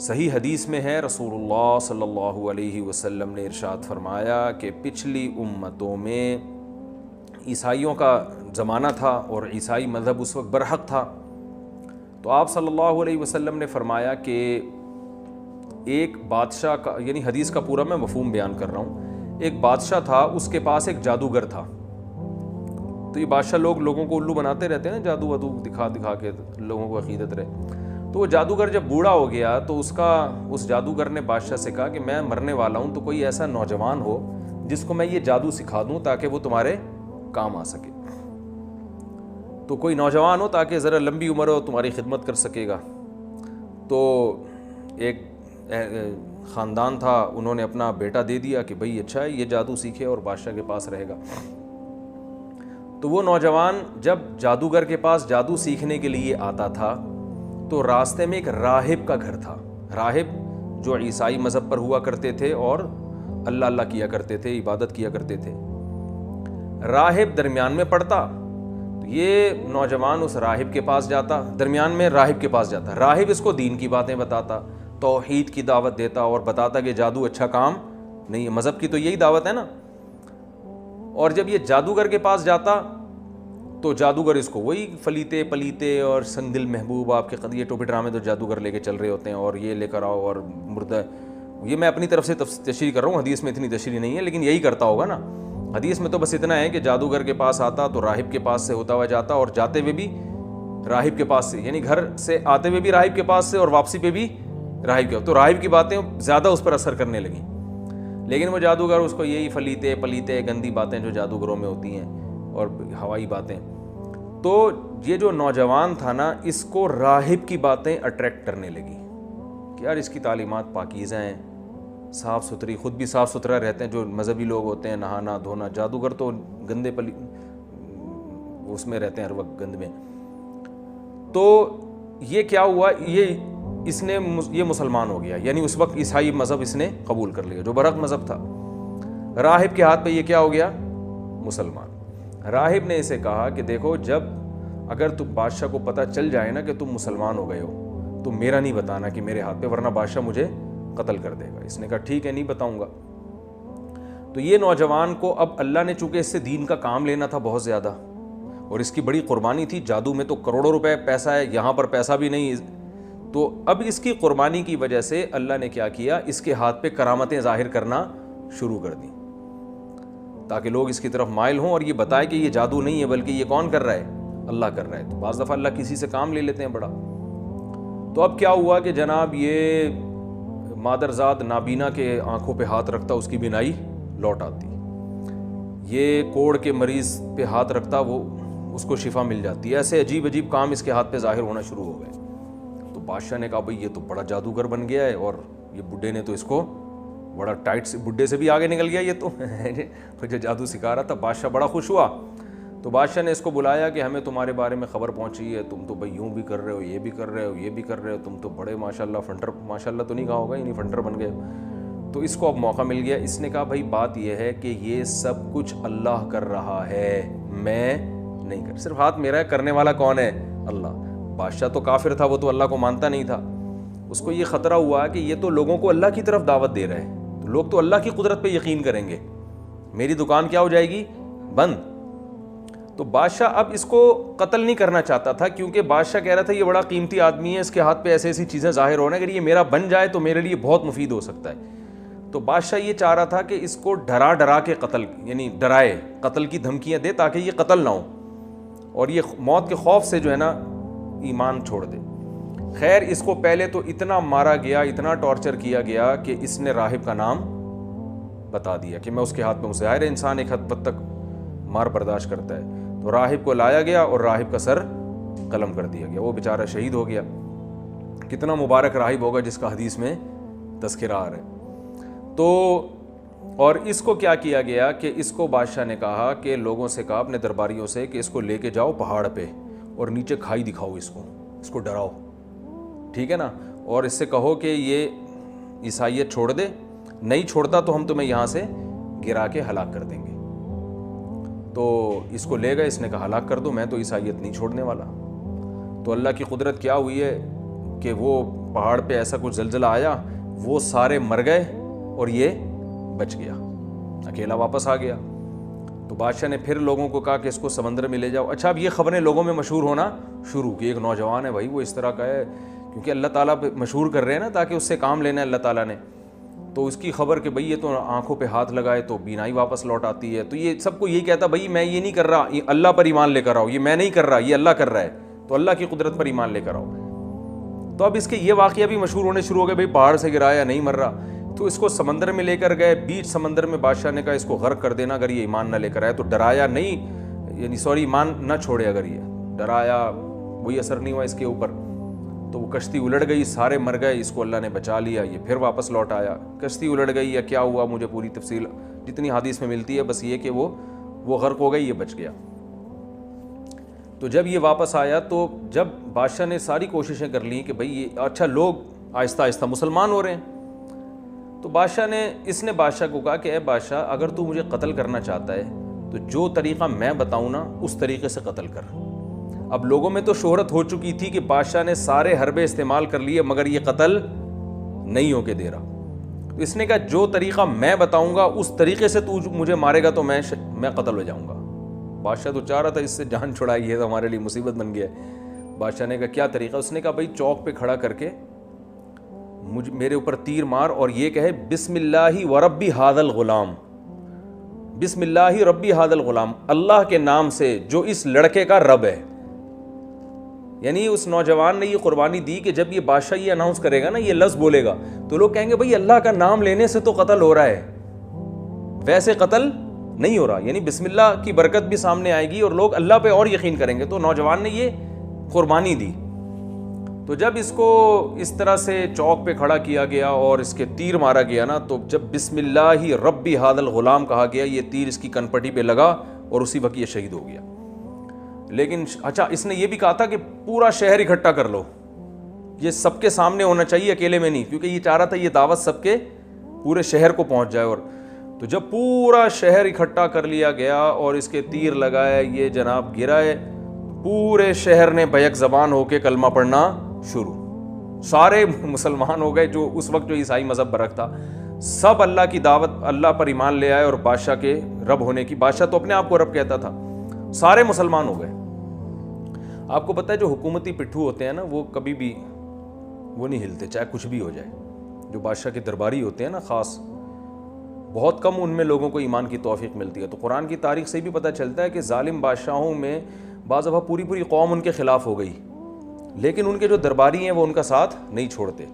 صحیح حدیث میں ہے رسول اللہ صلی اللہ علیہ وسلم نے ارشاد فرمایا کہ پچھلی امتوں میں عیسائیوں کا زمانہ تھا اور عیسائی مذہب اس وقت برحق تھا، تو آپ صلی اللہ علیہ وسلم نے فرمایا کہ ایک بادشاہ کا، یعنی حدیث کا پورا میں مفہوم بیان کر رہا ہوں، ایک بادشاہ تھا، اس کے پاس ایک جادوگر تھا۔ تو یہ بادشاہ لوگوں کو الو بناتے رہتے ہیں نا، جادو ودو دکھا دکھا کے لوگوں کو عقیدت رہے۔ تو وہ جادوگر جب بوڑھا ہو گیا تو اس جادوگر نے بادشاہ سے کہا کہ میں مرنے والا ہوں، تو کوئی ایسا نوجوان ہو جس کو میں یہ جادو سکھا دوں تاکہ وہ تمہارے کام آ سکے، تو کوئی نوجوان ہو تاکہ ذرا لمبی عمر ہو، تمہاری خدمت کر سکے گا۔ تو ایک خاندان تھا، انہوں نے اپنا بیٹا دے دیا کہ بھئی اچھا ہے، یہ جادو سیکھے اور بادشاہ کے پاس رہے گا۔ تو وہ نوجوان جب جادوگر کے پاس جادو سیکھنے کے لیے آتا تھا تو راستے میں ایک راہب کا گھر تھا۔ راہب جو عیسائی مذہب پر ہوا کرتے تھے اور اللہ اللہ کیا کرتے تھے، عبادت کیا کرتے تھے۔ راہب درمیان میں پڑتا، تو یہ نوجوان اس راہب کے پاس جاتا، درمیان میں راہب کے پاس جاتا، راہب اس کو دین کی باتیں بتاتا، توحید کی دعوت دیتا اور بتاتا کہ جادو اچھا کام نہیں ہے، مذہب کی تو یہی دعوت ہے نا۔ اور جب یہ جادوگر کے پاس جاتا تو جادوگر اس کو وہی فلیتے پلیتے اور سنگل محبوب، آپ کے یہ ٹوپی ڈرامے تو جادوگر لے کے چل رہے ہوتے ہیں، اور یہ لے کر آؤ اور مردہ، یہ میں اپنی طرف سے تشریح کر رہا ہوں، حدیث میں اتنی تشریح نہیں ہے، لیکن یہی کرتا ہوگا نا۔ حدیث میں تو بس اتنا ہے کہ جادوگر کے پاس آتا تو راہب کے پاس سے ہوتا ہوا جاتا، اور جاتے ہوئے بھی راہب کے پاس سے، یعنی گھر سے آتے ہوئے بھی راہب کے پاس سے اور واپسی پہ بھی راہب کے، تو راہب کی باتیں زیادہ اس پر اثر کرنے لگیں۔ لیکن وہ جادوگر اس کو یہی فلیتے پلیتے گندی باتیں جو جادوگروں میں ہوتی ہیں اور ہوائی باتیں، تو یہ جو نوجوان تھا نا، اس کو راہب کی باتیں اٹریکٹ کرنے لگی کہ یار اس کی تعلیمات پاکیزہ ہیں، صاف ستھری، خود بھی صاف ستھرا رہتے ہیں، جو مذہبی لوگ ہوتے ہیں نہانا دھونا، جادوگر تو گندے اس میں رہتے ہیں ہر وقت گند میں۔ تو یہ کیا ہوا، یہ مسلمان ہو گیا، یعنی اس وقت عیسائی مذہب اس نے قبول کر لیا جو برحق مذہب تھا۔ راہب کے ہاتھ پہ یہ کیا ہو گیا، مسلمان۔ راہب نے اسے کہا کہ دیکھو، جب اگر تم بادشاہ کو پتہ چل جائے نا کہ تم مسلمان ہو گئے ہو تو میرا نہیں بتانا کہ میرے ہاتھ پہ، ورنہ بادشاہ مجھے قتل کر دے گا۔ اس نے کہا ٹھیک ہے، نہیں بتاؤں گا۔ تو یہ نوجوان کو اب اللہ نے چونکہ اس سے دین کا کام لینا تھا بہت زیادہ، اور اس کی بڑی قربانی تھی، جادو میں تو کروڑوں روپے پیسہ ہے، یہاں پر پیسہ بھی نہیں، تو اب اس کی قربانی کی وجہ سے اللہ نے کیا کیا، اس کے ہاتھ پہ کرامتیں ظاہر کرنا شروع کر دیں تاکہ لوگ اس کی طرف مائل ہوں اور یہ بتائے کہ یہ جادو نہیں ہے بلکہ یہ کون کر رہا ہے، اللہ کر رہا ہے۔ تو بعض دفعہ اللہ کسی سے کام لے لیتے ہیں بڑا۔ تو اب کیا ہوا کہ جناب یہ مادرزاد نابینا کے آنکھوں پہ ہاتھ رکھتا، اس کی بینائی لوٹ آتی، یہ کوڑ کے مریض پہ ہاتھ رکھتا، وہ اس کو شفا مل جاتی ہے۔ ایسے عجیب عجیب کام اس کے ہاتھ پہ ظاہر ہونا شروع ہو گئے۔ تو بادشاہ نے کہا بھئی یہ تو بڑا جادوگر بن گیا ہے، اور یہ بڈھے نے تو اس کو بڑا ٹائٹ سے، بڈھے سے بھی آگے نکل گیا یہ تو جو جادو سکھا رہا تھا۔ بادشاہ بڑا خوش ہوا، تو بادشاہ نے اس کو بلایا کہ ہمیں تمہارے بارے میں خبر پہنچی ہے، تم تو بھئی یوں بھی کر رہے ہو، یہ بھی کر رہے ہو، یہ بھی کر رہے ہو، تم تو بڑے ماشاءاللہ فنٹر، ماشاءاللہ تو نہیں کہا ہوگا، یعنی فنٹر بن گئے۔ تو اس کو اب موقع مل گیا۔ اس نے کہا بھئی بات یہ ہے کہ یہ سب کچھ اللہ کر رہا ہے، میں نہیں کر، صرف ہاتھ میرا ہے، کرنے والا کون ہے، اللہ۔ بادشاہ تو کافر تھا، وہ تو اللہ کو مانتا نہیں تھا۔ اس کو یہ خطرہ ہوا کہ یہ تو لوگوں کو اللہ کی طرف دعوت دے رہے ہیں، تو لوگ تو اللہ کی قدرت پہ یقین کریں گے، میری دکان کیا ہو جائے گی، بند۔ تو بادشاہ اب اس کو قتل نہیں کرنا چاہتا تھا، کیونکہ بادشاہ کہہ رہا تھا یہ بڑا قیمتی آدمی ہے، اس کے ہاتھ پہ ایسی ایسی چیزیں ظاہر ہونا، اگر یہ میرا بن جائے تو میرے لیے بہت مفید ہو سکتا ہے۔ تو بادشاہ یہ چاہ رہا تھا کہ اس کو ڈرا ڈرا کے قتل، یعنی ڈرائے، قتل کی دھمکیاں دے تاکہ یہ قتل نہ ہو اور یہ موت کے خوف سے جو ہے نا ایمان چھوڑ دے۔ خیر اس کو پہلے تو اتنا مارا گیا، اتنا ٹارچر کیا گیا کہ اس نے راہب کا نام بتا دیا کہ میں اس کے ہاتھ پہ، ظاہر ہے انسان ایک حد تک مار برداشت کرتا ہے۔ تو راہب کو لایا گیا اور راہب کا سر قلم کر دیا گیا، وہ بیچارہ شہید ہو گیا۔ کتنا مبارک راہب ہوگا جس کا حدیث میں تذکرہ آ رہا ہے۔ تو اور اس کو کیا کیا گیا کہ اس کو بادشاہ نے کہا کہ لوگوں سے کہا اپنے درباریوں سے کہ اس کو لے کے جاؤ پہاڑ پہ اور نیچے کھائی دکھاؤ، اس کو ڈراؤ، ٹھیک ہے نا، اور اس سے کہو کہ یہ عیسائیت چھوڑ دے، نہیں چھوڑتا تو ہم تمہیں یہاں سے گرا کے ہلاک کر دیں گے۔ تو اس کو لے گئے، اس نے کہا ہلاک کر دو، میں تو عیسائیت نہیں چھوڑنے والا۔ تو اللہ کی قدرت کیا ہوئی ہے کہ وہ پہاڑ پہ ایسا کچھ زلزلہ آیا, وہ سارے مر گئے اور یہ بچ گیا, اکیلا واپس آ گیا. تو بادشاہ نے پھر لوگوں کو کہا کہ اس کو سمندر میں لے جاؤ. اچھا, اب یہ خبریں لوگوں میں مشہور ہونا شروع کی, ایک نوجوان ہے بھائی وہ اس طرح کا ہے, کیونکہ اللہ تعالیٰ پہ مشہور کر رہے ہیں نا تاکہ اس سے کام لینا ہے اللہ تعالیٰ نے. تو اس کی خبر کہ بھئی یہ تو آنکھوں پہ ہاتھ لگائے تو بینائی واپس لوٹ آتی ہے. تو یہ سب کو یہی کہتا بھئی میں یہ نہیں کر رہا, یہ اللہ پر ایمان لے کر آؤ, یہ میں نہیں کر رہا, یہ اللہ کر رہا ہے, تو اللہ کی قدرت پر ایمان لے کر آؤ. تو اب اس کے یہ واقعہ بھی مشہور ہونے شروع ہو گئے, بھئی پہاڑ سے گرایا نہیں مر رہا. تو اس کو سمندر میں لے کر گئے, بیچ سمندر میں بادشاہ نے کہا اس کو غرق کر دینا اگر یہ ایمان نہ لے کر آئے. تو ڈرایا نہیں, یعنی ایمان نہ چھوڑے, اگر یہ ڈرایا وہی اثر نہیں ہوا اس کے اوپر. تو وہ کشتی الٹ گئی, سارے مر گئے, اس کو اللہ نے بچا لیا, یہ پھر واپس لوٹ آیا. کشتی الٹ گئی یا کیا ہوا مجھے پوری تفصیل جتنی حدیث میں ملتی ہے, بس یہ کہ وہ غرق ہو گئی, یہ بچ گیا. تو جب یہ واپس آیا تو جب بادشاہ نے ساری کوششیں کر لیں کہ بھئی یہ اچھا لوگ آہستہ آہستہ مسلمان ہو رہے ہیں, تو اس نے بادشاہ کو کہا کہ اے بادشاہ اگر تو مجھے قتل کرنا چاہتا ہے تو جو طریقہ میں بتاؤں نا اس طریقے سے قتل کر. اب لوگوں میں تو شہرت ہو چکی تھی کہ بادشاہ نے سارے حربے استعمال کر لیے مگر یہ قتل نہیں ہو کے دے رہا. تو اس نے کہا جو طریقہ میں بتاؤں گا اس طریقے سے تو مجھے مارے گا تو میں قتل ہو جاؤں گا. بادشاہ تو چاہ رہا تھا اس سے جان چھڑائی, ہے تو ہمارے لیے مصیبت بن گیا ہے. بادشاہ نے کہا کیا طریقہ؟ اس نے کہا بھائی چوک پہ کھڑا کر کے میرے اوپر تیر مار اور یہ کہے بسم اللہ و ربی ھذا الغلام, بسم اللہ ربی ھذا الغلام, اللہ کے نام سے جو اس لڑکے کا رب ہے. یعنی اس نوجوان نے یہ قربانی دی کہ جب یہ بادشاہ یہ اناؤنس کرے گا نا, یہ لفظ بولے گا تو لوگ کہیں گے بھئی اللہ کا نام لینے سے تو قتل ہو رہا ہے, ویسے قتل نہیں ہو رہا. یعنی بسم اللہ کی برکت بھی سامنے آئے گی اور لوگ اللہ پہ اور یقین کریں گے. تو نوجوان نے یہ قربانی دی. تو جب اس کو اس طرح سے چوک پہ کھڑا کیا گیا اور اس کے تیر مارا گیا نا, تو جب بسم اللہ ربی ھذا الغلام کہا گیا, یہ تیر اس کی کنپٹی پہ لگا اور اسی وقت یہ شہید ہو گیا. لیکن اچھا اس نے یہ بھی کہا تھا کہ پورا شہر اکٹھا کر لو, یہ سب کے سامنے ہونا چاہیے, اکیلے میں نہیں, کیونکہ یہ چاہ رہا تھا یہ دعوت سب کے پورے شہر کو پہنچ جائے. اور تو جب پورا شہر اکٹھا کر لیا گیا اور اس کے تیر لگائے, یہ جناب گرائے, پورے شہر نے بیک زبان ہو کے کلمہ پڑھنا شروع, سارے مسلمان ہو گئے. جو اس وقت جو عیسائی مذہب برک تھا سب اللہ کی دعوت, اللہ پر ایمان لے آئے اور بادشاہ کے رب ہونے کی, بادشاہ تو اپنے آپ کو رب کہتا تھا, سارے مسلمان ہو گئے. آپ کو پتہ ہے جو حکومتی پٹھو ہوتے ہیں نا وہ کبھی بھی وہ نہیں ہلتے چاہے کچھ بھی ہو جائے. جو بادشاہ کے درباری ہوتے ہیں نا خاص, بہت کم ان میں لوگوں کو ایمان کی توفیق ملتی ہے. تو قرآن کی تاریخ سے بھی پتہ چلتا ہے کہ ظالم بادشاہوں میں بعض دفعہ پوری قوم ان کے خلاف ہو گئی, لیکن ان کے جو درباری ہیں وہ ان کا ساتھ نہیں چھوڑتے.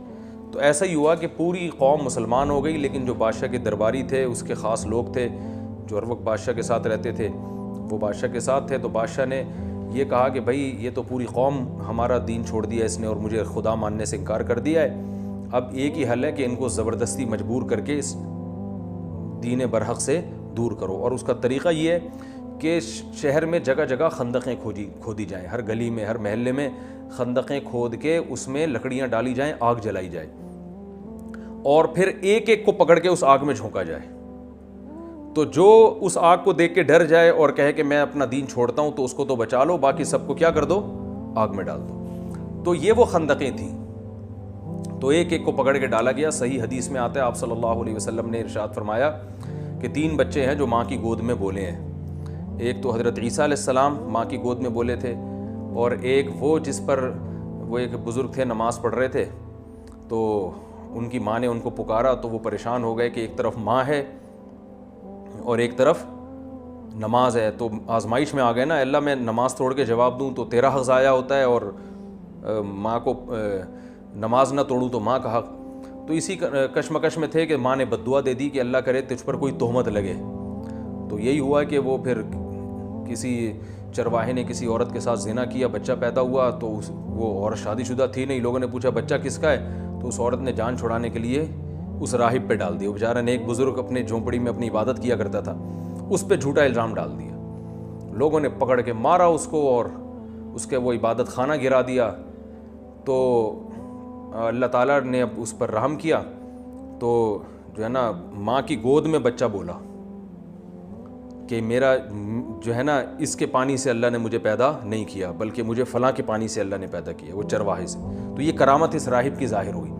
تو ایسا ہی ہوا کہ پوری قوم مسلمان ہو گئی, لیکن جو بادشاہ کے درباری تھے, اس کے خاص لوگ تھے جو ہر وقت بادشاہ کے ساتھ رہتے تھے, وہ بادشاہ کے ساتھ تھے. تو بادشاہ نے یہ کہا کہ بھائی یہ تو پوری قوم ہمارا دین چھوڑ دیا اس نے اور مجھے خدا ماننے سے انکار کر دیا ہے. اب ایک ہی حل ہے کہ ان کو زبردستی مجبور کر کے اس دین برحق سے دور کرو. اور اس کا طریقہ یہ ہے کہ شہر میں جگہ جگہ خندقیں کھودی جائیں, ہر گلی میں ہر محلے میں خندقیں کھود کے اس میں لکڑیاں ڈالی جائیں, آگ جلائی جائے اور پھر ایک ایک کو پکڑ کے اس آگ میں جھونکا جائے. تو جو اس آگ کو دیکھ کے ڈر جائے اور کہے کہ میں اپنا دین چھوڑتا ہوں تو اس کو تو بچا لو, باقی سب کو کیا کر دو, آگ میں ڈال دو. تو یہ وہ خندقیں تھیں. تو ایک ایک کو پکڑ کے ڈالا گیا. صحیح حدیث میں آتا ہے آپ صلی اللہ علیہ وسلم نے ارشاد فرمایا کہ 3 بچے ہیں جو ماں کی گود میں بولے ہیں. ایک تو حضرت عیسیٰ علیہ السلام ماں کی گود میں بولے تھے, اور ایک وہ جس پر وہ ایک بزرگ تھے نماز پڑھ رہے تھے, تو ان کی ماں نے ان کو پکارا تو وہ پریشان ہو گئے کہ ایک طرف ماں ہے اور ایک طرف نماز ہے. تو آزمائش میں آ گئے نا, اللہ میں نماز توڑ کے جواب دوں تو تیرا حق ضائع ہوتا ہے, اور ماں کو نماز نہ توڑوں تو ماں کا حق. تو اسی کشمکش میں تھے کہ ماں نے بد دعا دے دی کہ اللہ کرے تجھ پر کوئی تہمت لگے. تو یہی ہوا کہ وہ پھر کسی چرواہے نے کسی عورت کے ساتھ زنا کیا, بچہ پیدا ہوا. تو وہ عورت شادی شدہ تھی نہیں. لوگوں نے پوچھا بچہ کس کا ہے, تو اس عورت نے جان چھڑانے کے لیے اس راہب پہ ڈال دیا. وہ بیچارہ نے ایک بزرگ اپنے جھونپڑی میں اپنی عبادت کیا کرتا تھا, اس پہ جھوٹا الزام ڈال دیا. لوگوں نے پکڑ کے مارا اس کو اور اس کے وہ عبادت خانہ گرا دیا. تو اللہ تعالیٰ نے اب اس پر رحم کیا, تو جو ہے نا ماں کی گود میں بچہ بولا. کہ میرا جو ہے نا اس کے پانی سے اللہ نے مجھے پیدا نہیں کیا بلکہ مجھے فلاں کے پانی سے اللہ نے پیدا کیا, وہ چرواہے سے. تو یہ کرامت اس راہب کی ظاہر ہوئی.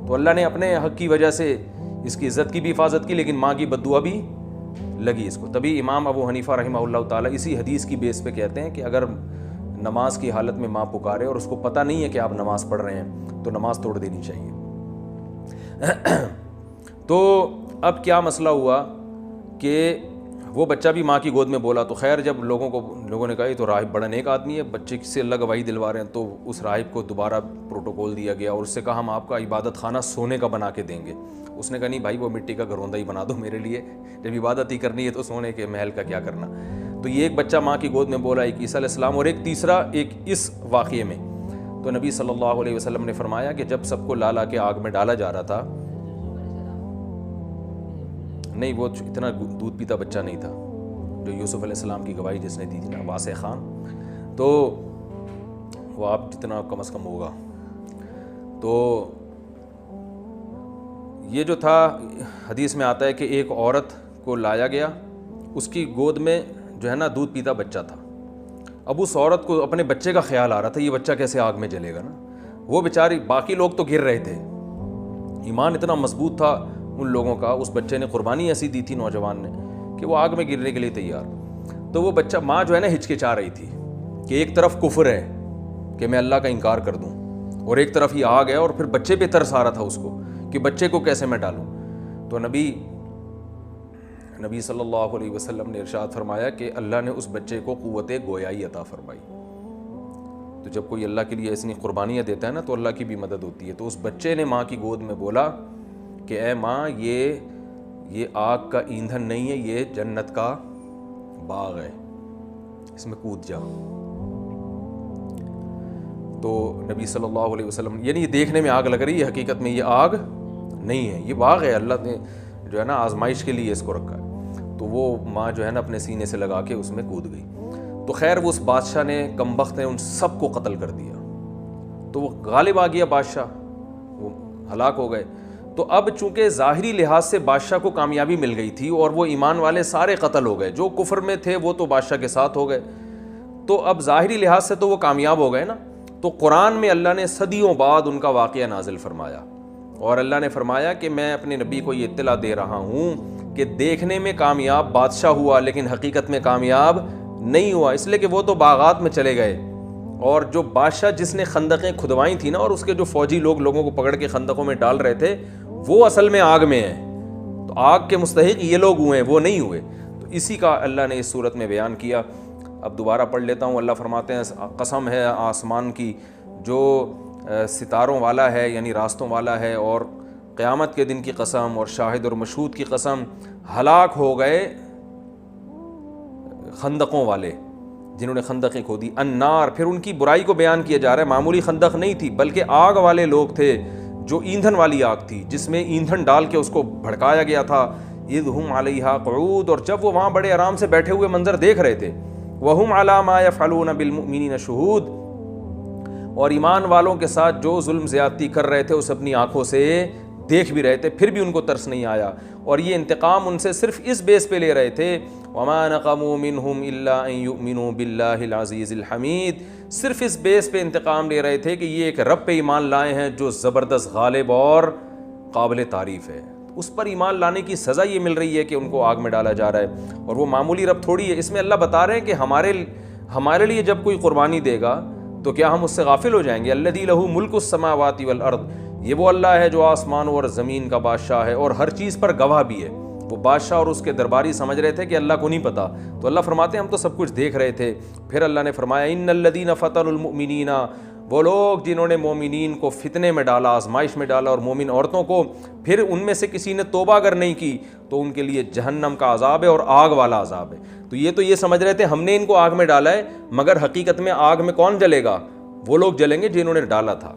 تو اللہ نے اپنے حق کی وجہ سے اس کی عزت کی بھی حفاظت کی, لیکن ماں کی بد دعا بھی لگی اس کو. تبھی امام ابو حنیفہ رحمہ اللہ تعالیٰ اسی حدیث کی بیس پہ کہتے ہیں کہ اگر نماز کی حالت میں ماں پکارے اور اس کو پتہ نہیں ہے کہ آپ نماز پڑھ رہے ہیں تو نماز توڑ دینی چاہیے. تو اب کیا مسئلہ ہوا کہ وہ بچہ بھی ماں کی گود میں بولا. تو خیر جب لوگوں نے کہا یہ تو راہب بڑا نیک آدمی ہے, بچے سے اللہ گواہی دلوا رہے ہیں, تو اس راہب کو دوبارہ پروٹوکول دیا گیا اور اس سے کہا ہم آپ کا عبادت خانہ سونے کا بنا کے دیں گے. اس نے کہا نہیں بھائی, وہ مٹی کا گھروندا ہی بنا دو میرے لیے, جب عبادت ہی کرنی ہے تو سونے کے محل کا کیا کرنا. تو یہ ایک بچہ ماں کی گود میں بولا, ایک عیسیٰ علیہ السلام, اور ایک تیسرا ایک اس واقعے میں. تو نبی صلی اللہ علیہ وسلم نے فرمایا کہ جب سب کو لا کے آگ میں ڈالا جا رہا تھا, نہیں وہ اتنا دودھ پیتا بچہ نہیں تھا جو یوسف علیہ السلام کی گواہی جس نے دی تھی نا, واسع خان, تو وہ آپ جتنا کم از کم ہوگا. تو یہ جو تھا حدیث میں آتا ہے کہ ایک عورت کو لایا گیا, اس کی گود میں جو ہے نا دودھ پیتا بچہ تھا. اب اس عورت کو اپنے بچے کا خیال آ رہا تھا, یہ بچہ کیسے آگ میں جلے گا نا. وہ بیچاری, باقی لوگ تو گر رہے تھے, ایمان اتنا مضبوط تھا ان لوگوں کا, اس بچے نے قربانی ایسی دی تھی نوجوان نے کہ وہ آگ میں گرنے کے لیے تیار. تو وہ بچہ, ماں جو ہے نا ہچکچا رہی تھی کہ ایک طرف کفر ہے کہ میں اللہ کا انکار کر دوں, اور ایک طرف یہ آگ ہے, اور پھر بچے پہ ترس آ رہا تھا اس کو کہ بچے کو کیسے میں ڈالوں. تو نبی صلی اللہ علیہ وسلم نے ارشاد فرمایا کہ اللہ نے اس بچے کو قوت گویائی عطا فرمائی. تو جب کوئی اللہ کے لیے ایسی قربانیاں دیتا ہے نا تو اللہ کی بھی مدد ہوتی ہے. تو اس بچے نے ماں کی گود میں بولا کہ اے ماں, یہ آگ کا ایندھن نہیں ہے, یہ جنت کا باغ ہے, اس میں کود جا. تو نبی صلی اللہ علیہ وسلم, یعنی یہ دیکھنے میں آگ لگ رہی ہے, حقیقت میں یہ آگ نہیں ہے, یہ باغ ہے, اللہ نے جو ہے نا آزمائش کے لیے اس کو رکھا ہے. تو وہ ماں جو ہے نا اپنے سینے سے لگا کے اس میں کود گئی. تو خیر وہ اس بادشاہ نے, کمبخت نے, ان سب کو قتل کر دیا. تو وہ غالب آ گیا بادشاہ, وہ ہلاک ہو گئے. تو اب چونکہ ظاہری لحاظ سے بادشاہ کو کامیابی مل گئی تھی اور وہ ایمان والے سارے قتل ہو گئے, جو کفر میں تھے وہ تو بادشاہ کے ساتھ ہو گئے, تو اب ظاہری لحاظ سے تو وہ کامیاب ہو گئے نا. تو قرآن میں اللہ نے صدیوں بعد ان کا واقعہ نازل فرمایا, اور اللہ نے فرمایا کہ میں اپنے نبی کو یہ اطلاع دے رہا ہوں کہ دیکھنے میں کامیاب بادشاہ ہوا لیکن حقیقت میں کامیاب نہیں ہوا, اس لیے کہ وہ تو باغات میں چلے گئے, اور جو بادشاہ جس نے خندقیں کھدوائی تھی نا, اور اس کے جو فوجی لوگوں کو پکڑ کے خندقوں میں ڈال رہے تھے, وہ اصل میں آگ میں ہیں. تو آگ کے مستحق یہ لوگ ہوئے ہیں, وہ نہیں ہوئے. تو اسی کا اللہ نے اس صورت میں بیان کیا. اب دوبارہ پڑھ لیتا ہوں. اللہ فرماتے ہیں قسم ہے آسمان کی جو ستاروں والا ہے, یعنی راستوں والا ہے, اور قیامت کے دن کی قسم, اور شاہد اور مشہود کی قسم, ہلاک ہو گئے خندقوں والے جنہوں نے خندقیں کھودی. النار, پھر ان کی برائی کو بیان کیا جا رہا ہے, معمولی خندق نہیں تھی بلکہ آگ والے لوگ تھے, جو ایندھن والی آگ تھی جس میں ایندھن ڈال کے اس کو بھڑکایا گیا تھا. اذ ہم علیہا قعود, اور جب وہ وہاں بڑے آرام سے بیٹھے ہوئے منظر دیکھ رہے تھے. وہم علی ما یفعلون بالمؤمنین شہود, اور ایمان والوں کے ساتھ جو ظلم زیادتی کر رہے تھے اسے اپنی آنکھوں سے دیکھ بھی رہے تھے, پھر بھی ان کو ترس نہیں آیا. اور یہ انتقام ان سے صرف اس بیس پہ لے رہے تھے, وما نقموا منہم الا ان یؤمنوا باللہ العزیز الحمید, صرف اس بیس پہ انتقام لے رہے تھے کہ یہ ایک رب پہ ایمان لائے ہیں جو زبردست, غالب اور قابل تعریف ہے. اس پر ایمان لانے کی سزا یہ مل رہی ہے کہ ان کو آگ میں ڈالا جا رہا ہے, اور وہ معمولی رب تھوڑی ہے. اس میں اللہ بتا رہے ہیں کہ ہمارے لیے جب کوئی قربانی دے گا تو کیا ہم اس سے غافل ہو جائیں گے؟ الذی لہ ملک السماوات والارض, یہ وہ اللہ ہے جو آسمانوں اور زمین کا بادشاہ ہے اور ہر چیز پر گواہ بھی ہے. وہ بادشاہ اور اس کے درباری سمجھ رہے تھے کہ اللہ کو نہیں پتا, تو اللہ فرماتے ہیں ہم تو سب کچھ دیکھ رہے تھے. پھر اللہ نے فرمایا ان الذین فتنوا المؤمنین, وہ لوگ جنہوں نے مومنین کو فتنے میں ڈالا, آزمائش میں ڈالا, اور مومن عورتوں کو, پھر ان میں سے کسی نے توبہ اگر نہیں کی تو ان کے لیے جہنم کا عذاب ہے اور آگ والا عذاب ہے. تو یہ سمجھ رہے تھے ہم نے ان کو آگ میں ڈالا ہے, مگر حقیقت میں آگ میں کون جلے گا؟ وہ لوگ جلیں گے جنہوں نے ڈالا تھا.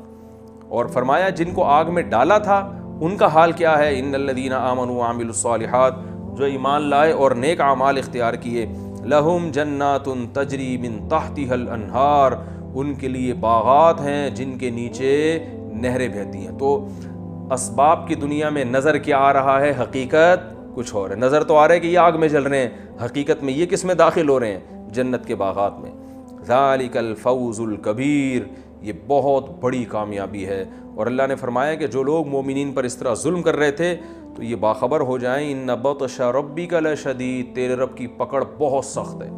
اور فرمایا جن کو آگ میں ڈالا تھا ان کا حال کیا ہے؟ ان الذین آمنوا وعملوا الصالحات, جو ایمان لائے اور نیک اعمال اختیار کیے, لہم جنات تجری من تحتها الانہار, ان کے لیے باغات ہیں جن کے نیچے نہریں بہتی ہیں. تو اسباب کی دنیا میں نظر کیا آ رہا ہے؟ حقیقت کچھ اور ہے. نظر تو آ رہا ہے کہ یہ آگ میں جل رہے ہیں, حقیقت میں یہ کس میں داخل ہو رہے ہیں؟ جنت کے باغات میں. ذالک الفوز الکبیر, یہ بہت بڑی کامیابی ہے. اور اللہ نے فرمایا کہ جو لوگ مومنین پر اس طرح ظلم کر رہے تھے تو یہ باخبر ہو جائیں, ان بطش ربک لشدید, تیرے رب کی پکڑ بہت سخت ہے.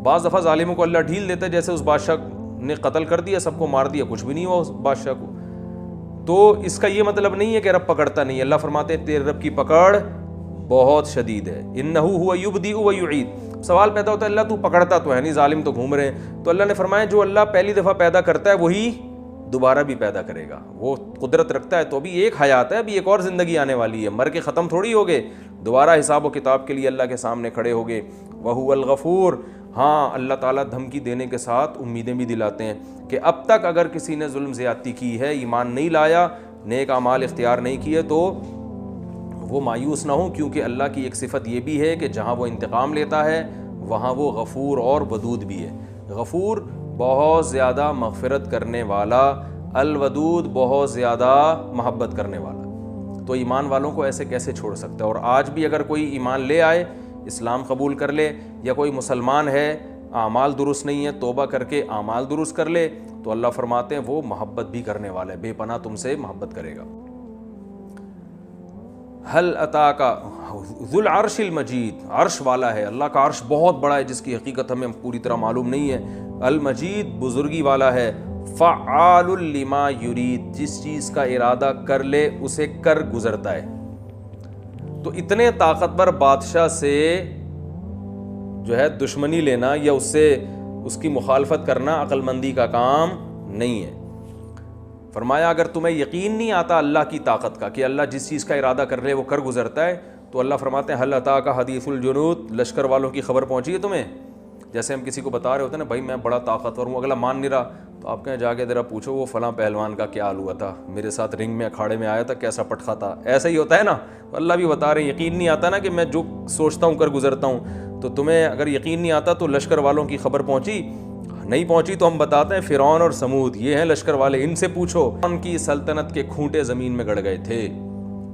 بعض دفعہ ظالموں کو اللہ ڈھیل دیتا ہے, جیسے اس بادشاہ نے قتل کر دیا, سب کو مار دیا, کچھ بھی نہیں ہوا اس بادشاہ کو. تو اس کا یہ مطلب نہیں ہے کہ رب پکڑتا نہیں. اللہ فرماتے ہیں تیرے رب کی پکڑ بہت شدید ہے. انہ ہوا یبدئ و یعید. سوال پیدا ہوتا ہے اللہ تو پکڑتا تو ہے نہیں, ظالم تو گھوم رہے ہیں. تو اللہ نے فرمایا جو اللہ پہلی دفعہ پیدا کرتا ہے وہی دوبارہ بھی پیدا کرے گا. وہ قدرت رکھتا ہے. تو ابھی ایک حیات ہے, ابھی ایک اور زندگی آنے والی ہے, مر کے ختم تھوڑی ہو گئے, دوبارہ حساب و کتاب کے لیے اللہ کے سامنے کھڑے ہو گئے. وَهُوَ الْغَفُورُ. ہاں اللہ تعالیٰ دھمکی دینے کے ساتھ امیدیں بھی دلاتے ہیں کہ اب تک اگر کسی نے ظلم زیادتی کی ہے, ایمان نہیں لایا, نیک اعمال اختیار نہیں کیے, تو وہ مایوس نہ ہوں, کیونکہ اللہ کی ایک صفت یہ بھی ہے کہ جہاں وہ انتقام لیتا ہے وہاں وہ غفور اور ودود بھی ہے. غفور بہت زیادہ مغفرت کرنے والا, الودود بہت زیادہ محبت کرنے والا. تو ایمان والوں کو ایسے کیسے چھوڑ سکتا ہے؟ اور آج بھی اگر کوئی ایمان لے آئے, اسلام قبول کر لے, یا کوئی مسلمان ہے اعمال درست نہیں ہے, توبہ کر کے اعمال درست کر لے, تو اللہ فرماتے ہیں وہ محبت بھی کرنے والا ہے, بے پناہ تم سے محبت کرے گا. حل اتاک ذو العرش المجید, عرش والا ہے, اللہ کا عرش بہت بڑا ہے جس کی حقیقت ہمیں پوری طرح معلوم نہیں ہے. المجید بزرگی والا ہے. فعال لما یرید, جس چیز کا ارادہ کر لے اسے کر گزرتا ہے. تو اتنے طاقتور بادشاہ سے جو ہے دشمنی لینا یا اس کی مخالفت کرنا عقل مندی کا کام نہیں ہے. فرمایا اگر تمہیں یقین نہیں آتا اللہ کی طاقت کا کہ اللہ جس چیز کا ارادہ کر لے وہ کر گزرتا ہے, تو اللہ فرماتے ہیں حل اتاک حدیث الجنود, لشکر والوں کی خبر پہنچی ہے تمہیں؟ جیسے ہم کسی کو بتا رہے ہوتے ہیں نا, بھائی میں بڑا طاقتور ہوں, اگلا مان نہیں رہا تو آپ کہیں جا کے ذرا پوچھو وہ فلاں پہلوان کا کیا حال ہوا تھا, میرے ساتھ رنگ میں اکھاڑے میں آیا تھا, کیسا پٹخا تھا. ایسا ہی ہوتا ہے نا. اللہ بھی بتا رہے ہیں یقین نہیں آتا نا کہ میں جو سوچتا ہوں کر گزرتا ہوں, تو تمہیں اگر یقین نہیں آتا تو لشکر والوں کی خبر پہنچی نہیں پہنچی تو ہم بتاتے ہیں فرعون اور سمود یہ ہیں لشکر والے, ان سے پوچھو. ان کی سلطنت کے کھوٹے زمین میں گڑ گئے تھے.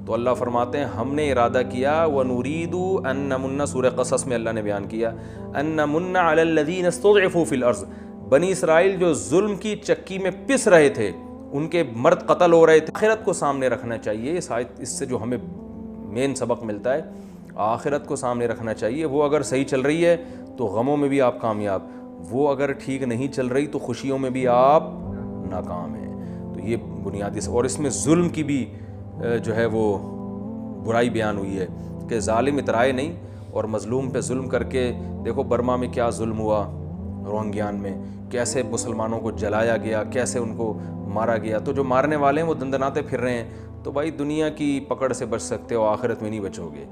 تو اللہ فرماتے ہیں ہم نے ارادہ کیا وَنُرِيدُ أَن نَمُنَّ, سورہ قصص میں اللہ نے بیان کیا, أَن نَمُنَّ عَلَى الَّذِينَ اسْتُضْعِفُوا فِي الْأَرْضِ. بنی اسرائیل جو ظلم کی چکی میں پس رہے تھے, ان کے مرد قتل ہو رہے تھے, آخرت کو سامنے رکھنا چاہیے. اس سے جو ہمیں مین سبق ملتا ہے, آخرت کو سامنے رکھنا چاہیے. وہ اگر صحیح چل رہی ہے تو غموں میں بھی آپ کامیاب, وہ اگر ٹھیک نہیں چل رہی تو خوشیوں میں بھی آپ ناکام ہیں. تو یہ بنیادی اور اس میں ظلم کی بھی جو ہے وہ برائی بیان ہوئی ہے کہ ظالم اترائے نہیں اور مظلوم پہ ظلم کر کے. دیکھو برما میں کیا ظلم ہوا, روہنگیان میں کیسے مسلمانوں کو جلایا گیا, کیسے ان کو مارا گیا. تو جو مارنے والے ہیں وہ دندناتے پھر رہے ہیں. تو بھائی دنیا کی پکڑ سے بچ سکتے ہو, آخرت میں نہیں بچو گے.